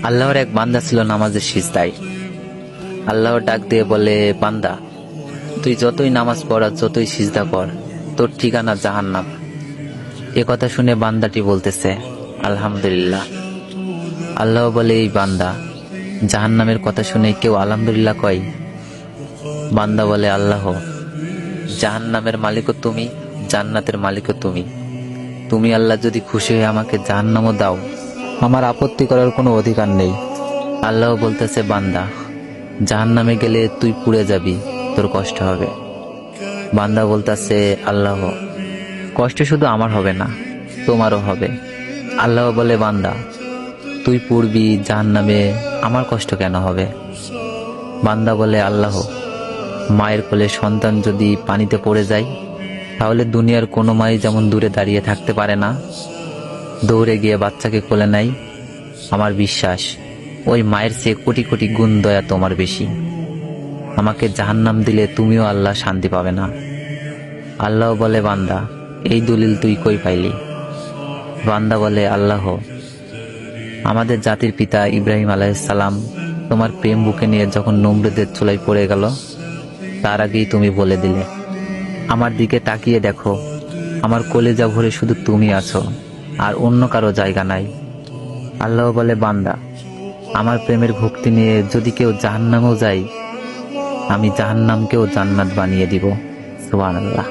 আল্লাহর এক বান্দা ছিল নামাজের সিজদায়। আল্লাহর ডাক দিয়ে বলে, বান্দা তুই যতই নামাজ পড় আর যতই সিজদা কর, তোর ঠিকানা জাহান্নাম। এ কথা শুনে বান্দাটি বলতেছে, আলহামদুলিল্লাহ। আল্লাহ বলে, এই বান্দা, জাহান্নামের কথা শুনে কেউ আলহামদুলিল্লাহ কয়? বান্দা বলে, আল্লাহ, জাহান্নামের মালিকও তুমি, জান্নাতের মালিকও তুমি। তুমি আল্লাহ যদি খুশি হয়ে আমাকে জাহান্নামও দাও, আমার আপত্তি করার কোনো অধিকার নেই। আল্লাহ বলতেছে, বান্দা, জাহান্নামে গেলে তুই পুড়ে যাবি, তোর কষ্ট হবে। বান্দা বলতেছে, আল্লাহ, কষ্ট শুধু আমার হবে না, তোমারও হবে। আল্লাহ বলে, বান্দা তুই পুড়বি জাহান্নামে, আমার কষ্ট কেন হবে? বান্দা বলে, আল্লাহ, মায়ের কোলে সন্তান যদি পানিতে পড়ে যায়, তাহলে দুনিয়ার কোনো মাই যেমন দূরে দাঁড়িয়ে থাকতে পারে না, দৌড়ে গিয়ে বাচ্চাকে কোলে নেয়, আমার বিশ্বাস ওই মায়ের চেয়ে কোটি কোটি গুণ দয়া তোমার বেশি। আমাকে জাহান্নাম দিলে তুমিও আল্লাহ শান্তি পাবে না। আল্লাহ বলে, বান্দা এই দলিল তুই কই পাইলি? বান্দা বলে, আল্লাহ, আমাদের জাতির পিতা ইব্রাহিম আলাইহিস সালাম তোমার প্রেম বুকে নিয়ে যখন নমরুদের চুলায় পড়ে গেল, তার আগেই তুমি বলে দিলে, আমার দিকে তাকিয়ে দেখো, আমার কলিজা ভরে শুধু তুমি আছো, আর অন্য কারো জায়গা নাই। আল্লাহ বলে, বান্দা আমার প্রেমের ভক্তি নিয়ে যদি কেউ জাহান্নামেও যায়, আমি জাহান্নামকেও জান্নাত বানিয়ে দিব। সুবহানাল্লাহ।